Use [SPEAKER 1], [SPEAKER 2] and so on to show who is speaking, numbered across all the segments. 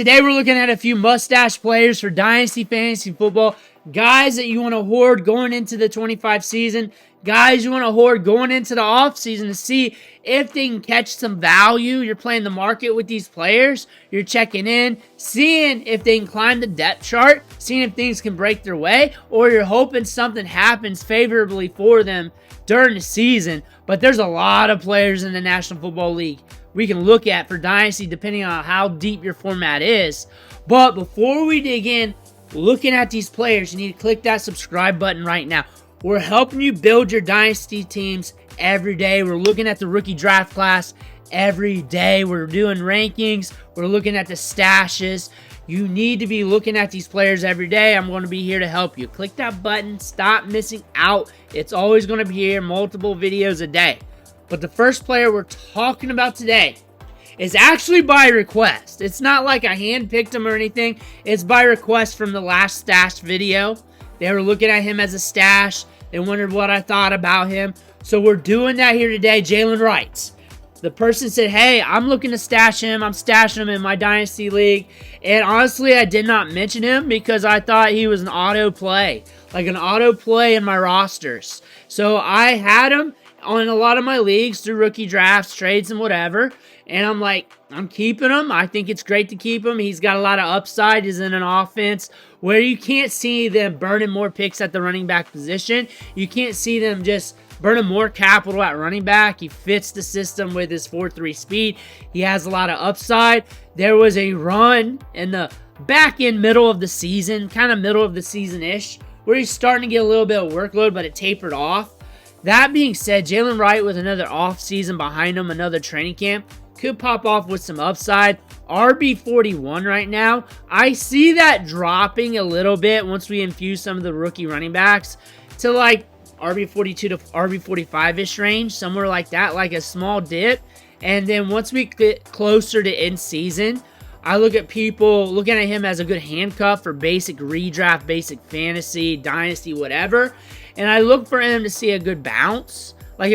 [SPEAKER 1] Today we're looking at a few mustache players for Dynasty Fantasy Football. Guys that you want to hoard going into the 25 season. Guys you want to hoard going into the offseason to see if they can catch some value. You're playing the market with these players. You're checking in, seeing if they can climb the depth chart, seeing if things can break their way, or you're hoping something happens favorably for them during the season. But there's a lot of players in the National Football League we can look at for Dynasty depending on how deep your format is. But before we dig in, looking at these players, you need to click that subscribe button right now. We're helping you build your Dynasty teams every day. We're looking at the rookie draft class every day. We're doing rankings. We're looking at the stashes. You need to be looking at these players every day. I'm going to be here to help you. Click that button. Stop missing out. It's always going to be here, multiple videos a day. But the first player we're talking about today is actually by request. It's not like I handpicked him or anything. It's by request from the last stash video. They were looking at him as a stash. They wondered what I thought about him. So we're doing that here today. Jalen Wright. The person said, hey, I'm looking to stash him. I'm stashing him in my Dynasty League. And honestly, I did not mention him because I thought he was an auto play. Like an auto play in my rosters. So I had him on a lot of my leagues through rookie drafts, trades, and whatever. And I'm like, I'm keeping him. I think it's great to keep him. He's got a lot of upside. He's in an offense where you can't see them burning more picks at the running back position. You can't see them just burning more capital at running back. He fits the system with his 4.3 speed. He has a lot of upside. There was a run in the back end middle of the season, kind of middle of the season-ish, where he's starting to get a little bit of workload, but it tapered off. That being said, Jalen Wright with another offseason behind him, another training camp, could pop off with some upside. RB41 right now. I see that dropping a little bit once we infuse some of the rookie running backs to like RB42 to RB45-ish range, somewhere like that, like a small dip. And then once we get closer to end season, I look at people looking at him as a good handcuff for basic redraft, basic fantasy, dynasty, whatever. And I look for him to see a good bounce. Like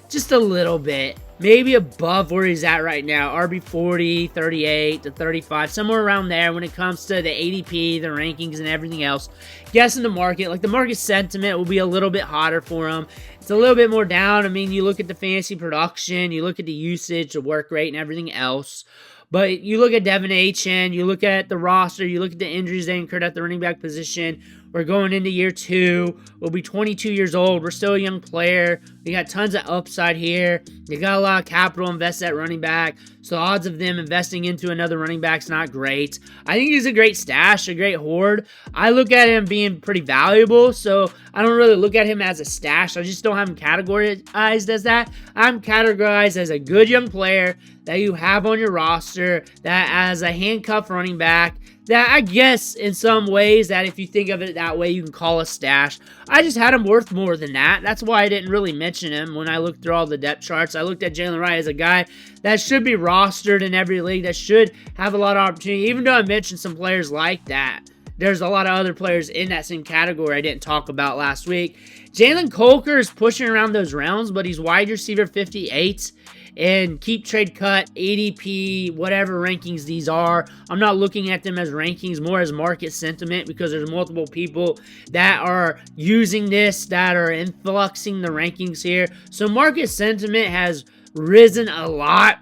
[SPEAKER 1] just a little bit. Maybe above where he's at right now. RB40, 38 to 35, somewhere around there when it comes to the ADP, the rankings, and everything else. Guessing the market. Like the market sentiment will be a little bit hotter for him. It's a little bit more down. I mean, you look at the fantasy production, you look at the usage, the work rate, and everything else. But you look at Devin Achane, you look at the roster, you look at the injuries they incurred at the running back position. We're going into year 2. We'll be 22 years old. We're still a young player. We got tons of upside here. They got a lot of capital invested at running back. So the odds of them investing into another running back's not great. I think he's a great stash, a great hoard. I look at him being pretty valuable. So I don't really look at him as a stash. I just don't have him categorized as that. I'm categorized as a good young player that you have on your roster, that as a handcuff running back, that I guess in some ways that if you think of it that way, you can call a stash. I just had him worth more than that. That's why I didn't really mention him when I looked through all the depth charts. I looked at Jalen Wright as a guy that should be rostered in every league, that should have a lot of opportunity. Even though I mentioned some players like that, there's a lot of other players in that same category I didn't talk about last week. Jalen Coker is pushing around those realms, but he's wide receiver 58. And keep trade cut, ADP, whatever rankings these are. I'm not looking at them as rankings, more as market sentiment, because there's multiple people that are using this, that are influxing the rankings here. So market sentiment has risen a lot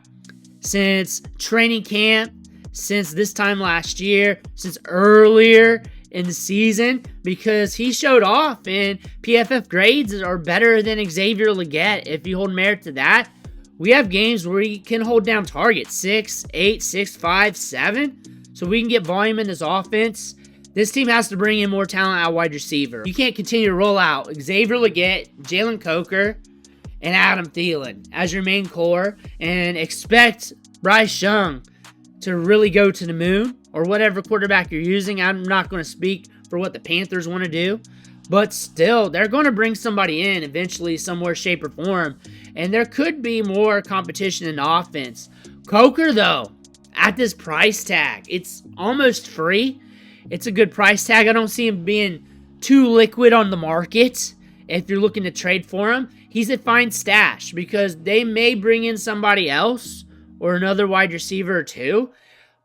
[SPEAKER 1] since training camp, since this time last year, since earlier in the season, because he showed off and PFF grades are better than Xavier Legette. If you hold merit to that, we have games where he can hold down targets, 6, 8, 6, 5, 7. So we can get volume in this offense. This team has to bring in more talent at wide receiver. You can't continue to roll out Xavier Legette, Jalen Coker, and Adam Thielen as your main core and expect Bryce Young to really go to the moon or whatever quarterback you're using. I'm not going to speak for what the Panthers want to do. But still, they're going to bring somebody in eventually, somewhere, shape, or form. And there could be more competition in the offense. Coker, though, at this price tag, it's almost free. It's a good price tag. I don't see him being too liquid on the market. If you're looking to trade for him, he's a fine stash because they may bring in somebody else or another wide receiver or two.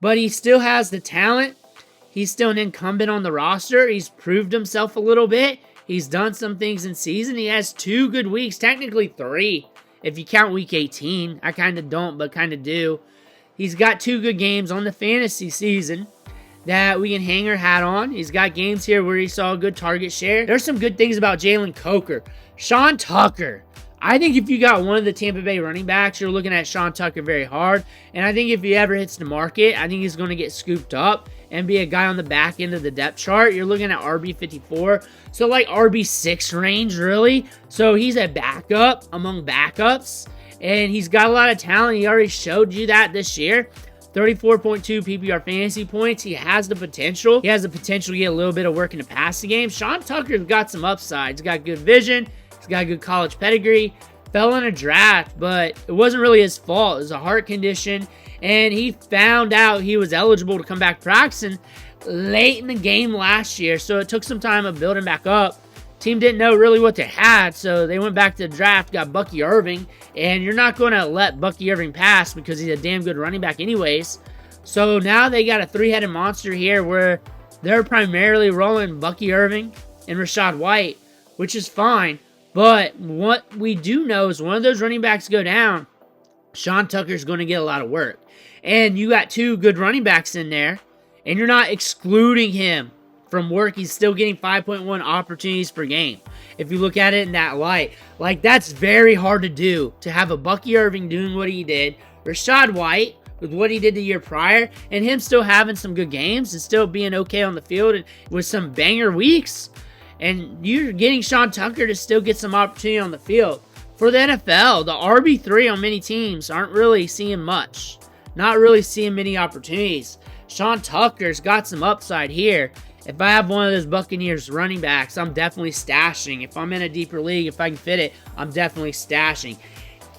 [SPEAKER 1] but he still has the talent. He's still an incumbent on the roster. He's proved himself a little bit. He's done some things in season. He has 2 good weeks, technically 3, if you count week 18. I kind of don't, but kind of do. He's got 2 good games on the fantasy season that we can hang our hat on. He's got games here where he saw a good target share. There's some good things about Jalen Coker. Sean Tucker. I think if you got one of the Tampa Bay running backs, you're looking at Sean Tucker very hard. And I think if he ever hits the market, I think he's going to get scooped up and be a guy on the back end of the depth chart. You're looking at RB54. So like RB6 range, really. So he's a backup among backups. And he's got a lot of talent. He already showed you that this year. 34.2 PPR fantasy points. He has the potential. He has the potential to get a little bit of work in the passing game. Sean Tucker's got some upside. He's got good vision. He's got a good college pedigree. Fell in a draft, but it wasn't really his fault. It was a heart condition, and he found out he was eligible to come back practicing late in the game last year, so it took some time of building back up. Team didn't know really what they had, so they went back to the draft, got Bucky Irving, and you're not going to let Bucky Irving pass because he's a damn good running back anyways. So now they got a 3-headed monster here where they're primarily rolling Bucky Irving and Rachaad White, which is fine. But what we do know is one of those running backs go down, Sean Tucker's going to get a lot of work. And you got 2 good running backs in there, and you're not excluding him from work. He's still getting 5.1 opportunities per game. If you look at it in that light, like that's very hard to do, to have a Bucky Irving doing what he did, Rachaad White with what he did the year prior, and him still having some good games and still being okay on the field and with some banger weeks. And you're getting Sean Tucker to still get some opportunity on the field. For the NFL, the RB3 on many teams aren't really seeing much. Not really seeing many opportunities. Sean Tucker's got some upside here. If I have one of those Buccaneers running backs, I'm definitely stashing. If I'm in a deeper league, if I can fit it, I'm definitely stashing.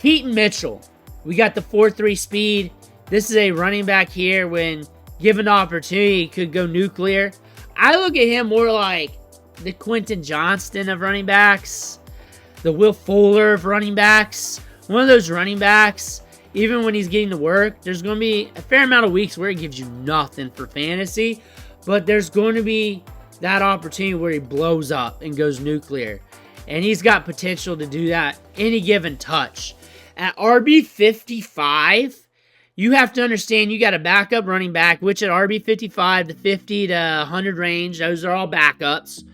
[SPEAKER 1] Keaton Mitchell. We got the 4.3 speed. This is a running back here when given the opportunity, could go nuclear. I look at him more like the Quentin Johnston of running backs, the Will Fuller of running backs. One of those running backs, even when he's getting to work, there's going to be a fair amount of weeks where he gives you nothing for fantasy, but there's going to be that opportunity where he blows up and goes nuclear. And he's got potential to do that any given touch. At RB 55, you have to understand you got a backup running back, which at RB 55, the 50 to 100 range, those are all backups.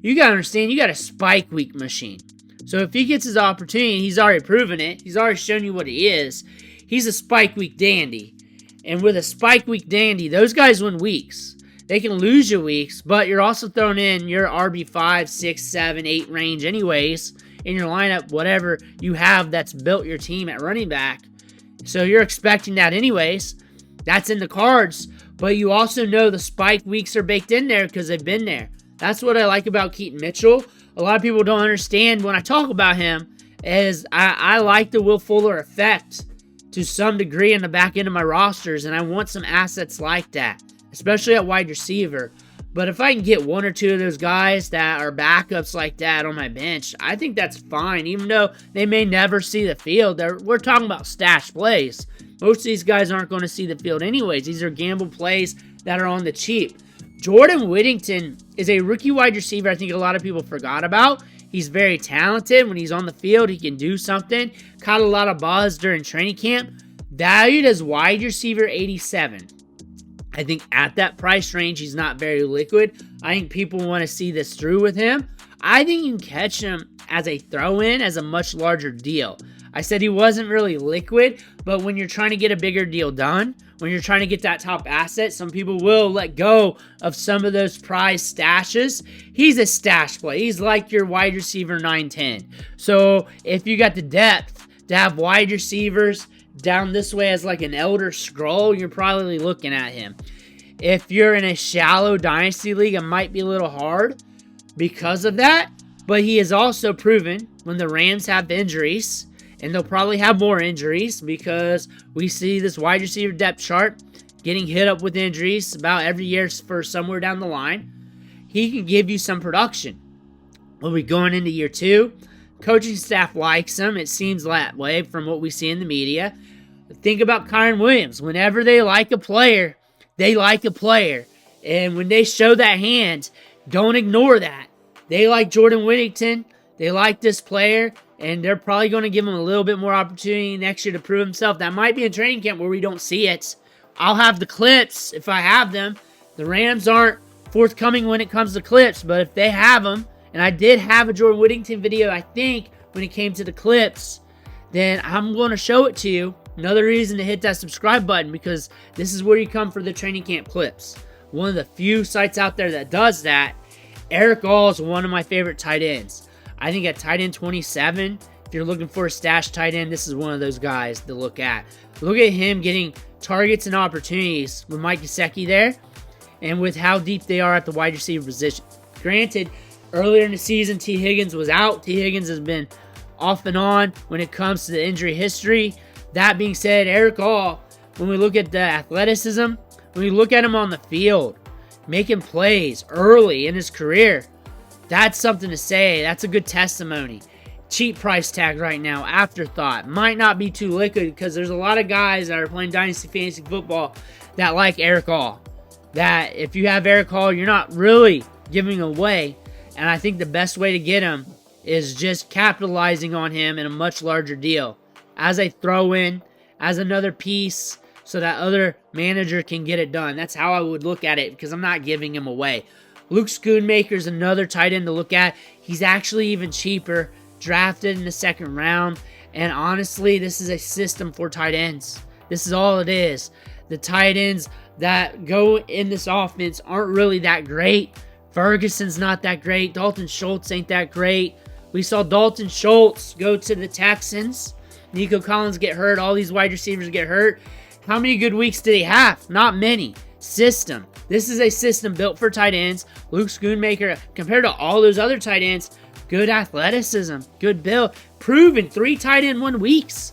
[SPEAKER 1] You got to understand, you got a spike week machine. So if he gets his opportunity, he's already proven it. He's already shown you what he is. He's a spike week dandy. And with a spike week dandy, those guys win weeks. They can lose you weeks, but you're also throwing in your RB 5, 6, 7, 8 range anyways in your lineup, whatever you have that's built your team at running back. So you're expecting that anyways. That's in the cards. But you also know the spike weeks are baked in there because they've been there. That's what I like about Keaton Mitchell. A lot of people don't understand when I talk about him is I like the Will Fuller effect to some degree in the back end of my rosters, and I want some assets like that, especially at wide receiver. But if I can get 1 or 2 of those guys that are backups like that on my bench, I think that's fine, even though they may never see the field. We're talking about stash plays. Most of these guys aren't going to see the field anyways. These are gamble plays that are on the cheap. Jordan Whittington is a rookie wide receiver I think a lot of people forgot about. He's very talented. When he's on the field, he can do something. Caught a lot of buzz during training camp. Valued as wide receiver 87. I think at that price range, he's not very liquid. I think people want to see this through with him. I think you can catch him as a throw-in, as a much larger deal. I said he wasn't really liquid, but when you're trying to get a bigger deal done, when you're trying to get that top asset, some people will let go of some of those prize stashes. He's a stash play. He's like your wide receiver 9-10. So if you got the depth to have wide receivers down this way as like an Elder Scroll, you're probably looking at him. If you're in a shallow dynasty league, it might be a little hard because of that. But he has also proven when the Rams have injuries, and they'll probably have more injuries because we see this wide receiver depth chart getting hit up with injuries about every year for somewhere down the line. He can give you some production. We'll be going into year 2. Coaching staff likes him. It seems that way from what we see in the media. Think about Kyron Williams. Whenever they like a player, They like a player. And when they show that hand, don't ignore that. They like Jordan Whittington. They like this player. And they're probably going to give him a little bit more opportunity next year to prove himself. That might be a training camp where we don't see it. I'll have the clips if I have them. The Rams aren't forthcoming when it comes to clips, but if they have them, and I did have a Jordan Whittington video, I think, when it came to the clips, then I'm going to show it to you. Another reason to hit that subscribe button, because this is where you come for the training camp clips. One of the few sites out there that does that. Eric All is one of my favorite tight ends. I think at tight end 27, if you're looking for a stash tight end, this is one of those guys to look at. Look at him getting targets and opportunities with Mike Gesicki there, and with how deep they are at the wide receiver position. Granted, earlier in the season, T. Higgins was out. T. Higgins has been off and on when it comes to the injury history. That being said, Eric All, when we look at the athleticism, when we look at him on the field, making plays early in his career, that's something to say. That's a good testimony. Cheap price tag right now, afterthought. Might not be too liquid because there's a lot of guys that are playing Dynasty Fantasy Football that like Eric All. That if you have Eric All, you're not really giving away. And I think the best way to get him is just capitalizing on him in a much larger deal. As a throw-in, as another piece, so that other manager can get it done. That's how I would look at it, because I'm not giving him away. Luke Schoonmaker's another tight end to look at. He's actually even cheaper, drafted in the second round. And honestly, this is a system for tight ends. This is all it is. The tight ends that go in this offense aren't really that great. Ferguson's not that great. Dalton Schultz ain't that great. We saw Dalton Schultz go to the Texans. Nico Collins get hurt. All these wide receivers get hurt. How many good weeks did he have? Not many. System. This is a system built for tight ends. Luke Schoonmaker, compared to all those other tight ends, good athleticism, good build. Proven 3 tight end 1 weeks.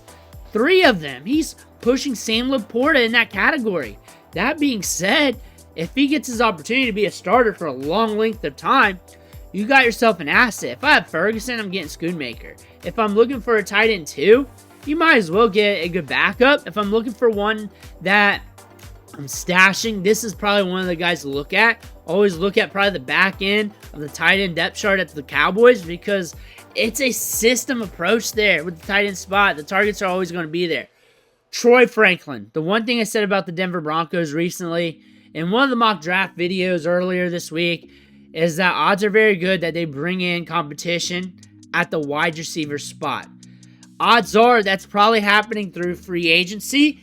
[SPEAKER 1] 3 of them. He's pushing Sam Laporta in that category. That being said, if he gets his opportunity to be a starter for a long length of time, you got yourself an asset. If I have Ferguson, I'm getting Schoonmaker. If I'm looking for a tight end 2, you might as well get a good backup. If I'm looking for one that I'm stashing, this is probably one of the guys to look at. Always look at probably the back end of the tight end depth chart at the Cowboys, because it's a system approach there with the tight end spot. The targets are always going to be there. Troy Franklin. The one thing I said about the Denver Broncos recently, in one of the mock draft videos earlier this week, is that odds are very good that they bring in competition at the wide receiver spot. Odds are that's probably happening through free agency.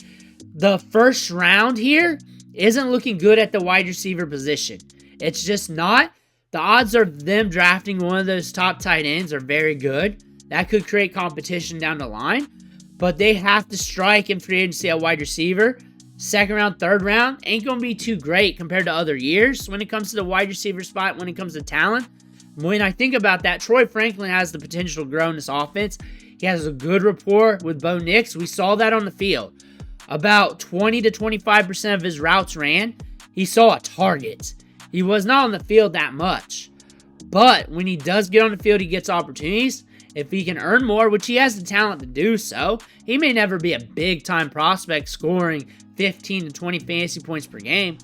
[SPEAKER 1] The first round here isn't looking good at the wide receiver position. It's just not. The odds of them drafting one of those top tight ends are very good. That could create competition down the line. But they have to strike in free agency at wide receiver. Second round, third round ain't going to be too great compared to other years when it comes to the wide receiver spot, when it comes to talent. When I think about that, Troy Franklin has the potential to grow in this offense. He has a good rapport with Bo Nix. We saw that on the field. About 20 to 25% of his routes ran. He saw a target. He was not on the field that much. But when he does get on the field, he gets opportunities. If he can earn more, which he has the talent to do so, he may never be a big-time prospect scoring 15 to 20 fantasy points per game,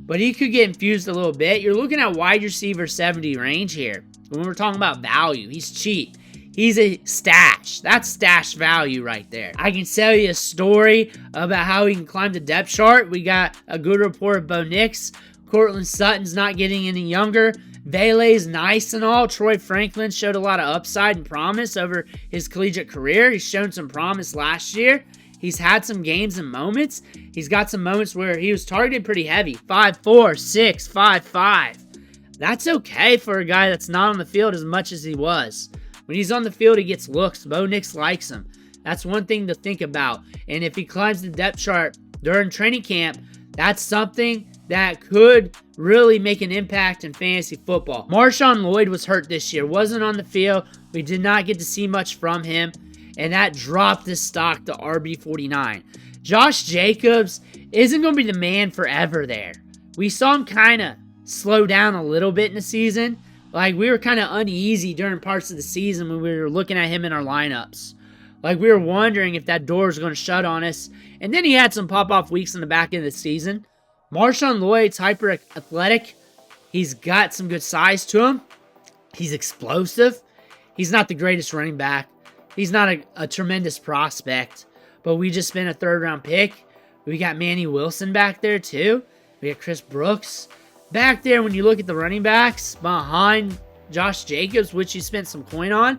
[SPEAKER 1] but he could get infused a little bit. You're looking at wide receiver 70 range here. When we're talking about value, he's cheap. He's a stash. That's stash value right there. I can tell you a story about how he can climb the depth chart. We got a good report of Bo Nix. Cortland Sutton's not getting any younger. Vele's nice and all. Troy Franklin showed a lot of upside and promise over his collegiate career. He's shown some promise last year. He's had some games and moments. He's got some moments where he was targeted pretty heavy. 5'4", 6, 5'5". That's okay for a guy that's not on the field as much as he was. When he's on the field, he gets looks. Bo Nix likes him. That's one thing to think about. And if he climbs the depth chart during training camp, that's something that could really make an impact in fantasy football. Marshawn Lloyd was hurt this year. Wasn't on the field. We did not get to see much from him. And that dropped his stock to RB49. Josh Jacobs isn't going to be the man forever there. We saw him kind of slow down a little bit in the season. Like, we were kind of uneasy during parts of the season when we were looking at him in our lineups. Like, we were wondering if that door was going to shut on us. And then he had some pop-off weeks in the back end of the season. Marshawn Lloyd's hyper athletic. He's got some good size to him. He's explosive. He's not the greatest running back. He's not a tremendous prospect. But we just spent a third-round pick. We got Manny Wilson back there, too. We got Chris Brooks. Back there, when you look at the running backs behind Josh Jacobs, which you spent some coin on,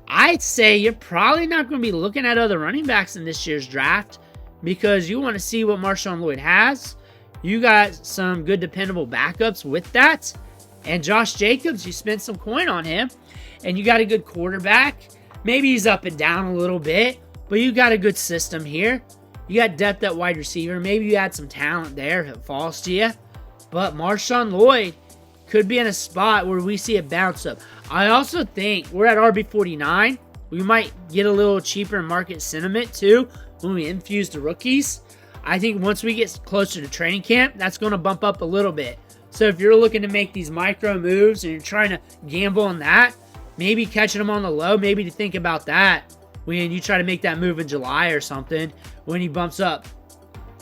[SPEAKER 1] I'd say you're probably not going to be looking at other running backs in this year's draft because you want to see what Marshawn Lloyd has. You got some good, dependable backups with that. And Josh Jacobs, you spent some coin on him. And you got a good quarterback. Maybe he's up and down a little bit, but you got a good system here. You got depth at wide receiver. Maybe you add some talent there if it falls to you. But Marshawn Lloyd could be in a spot where we see a bounce up. I also think we're at RB49. We might get a little cheaper in market sentiment too when we infuse the rookies. I think once we get closer to training camp, that's going to bump up a little bit. So if you're looking to make these micro moves and you're trying to gamble on that, maybe catching them on the low, maybe to think about that when you try to make that move in July or something, when he bumps up.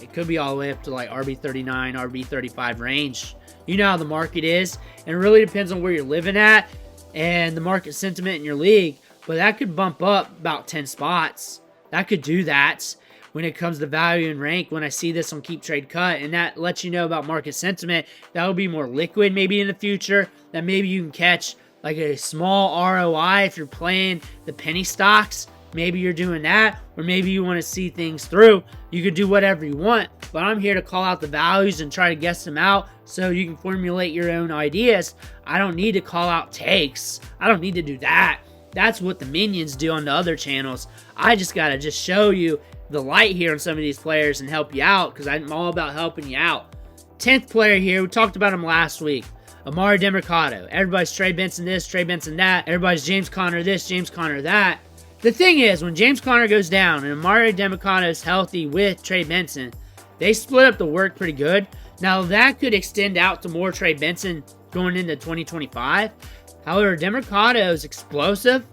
[SPEAKER 1] It could be all the way up to like RB39, RB35 range. You know how the market is, and it really depends on where you're living at and the market sentiment in your league, but that could bump up about 10 spots. That could do that when it comes to value and rank when I see this on Keep Trade Cut, and that lets you know about market sentiment. That will be more liquid maybe in the future, that maybe you can catch like a small ROI if you're playing the penny stocks. Maybe you're doing that, or maybe you want to see things through. You could do whatever you want, but I'm here to call out the values and try to guess them out so you can formulate your own ideas. I don't need to call out takes. I don't need to do that. That's what the minions do on the other channels. I just got to just show you the light here on some of these players and help you out because I'm all about helping you out. 10th player here, we talked about him last week. Amari Demercado. Everybody's Trey Benson this, Trey Benson that. Everybody's James Conner this, James Conner that. The thing is, when James Conner goes down and Amari Demercado is healthy with Trey Benson, they split up the work pretty good. Now, that could extend out to more Trey Benson going into 2025. However, Demercado is explosive.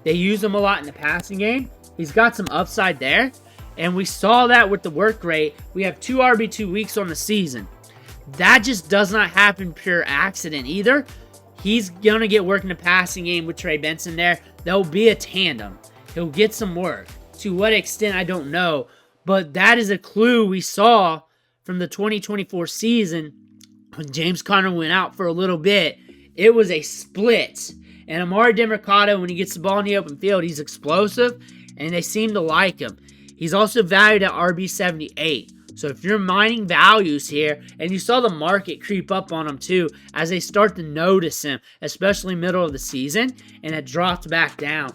[SPEAKER 1] They use him a lot in the passing game. He's got some upside there. And we saw that with the work rate. We have 2 RB2 weeks on the season. That just does not happen pure accident either. He's going to get work in the passing game with Trey Benson there. There'll be a tandem. He'll get some work. To what extent, I don't know. But that is a clue we saw from the 2024 season when James Conner went out for a little bit. It was a split. And Amari Demercado, when he gets the ball in the open field, he's explosive, and they seem to like him. He's also valued at RB78. So if you're mining values here, and you saw the market creep up on him too, as they start to notice him, especially middle of the season, and it dropped back down.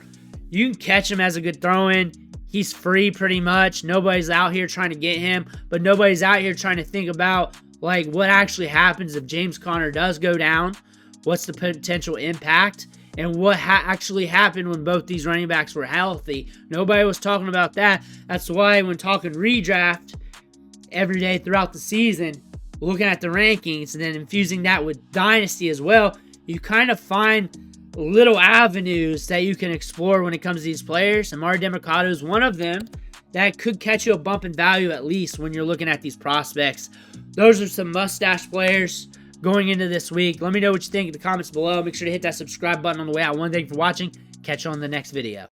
[SPEAKER 1] You can catch him as a good throw-in. He's free pretty much. Nobody's out here trying to get him, but nobody's out here trying to think about like what actually happens if James Conner does go down. What's the potential impact? And what actually happened when both these running backs were healthy. Nobody was talking about that. That's why when talking redraft every day throughout the season, looking at the rankings and then infusing that with Dynasty as well, you kind of find little avenues that you can explore when it comes to these players. And Amari Demercado is one of them that could catch you a bump in value at least when you're looking at these prospects. Those are some mustache players going into this week. Let me know what you think in the comments below. Make sure to hit that subscribe button on the way out. Thank you for watching. Catch you on the next video.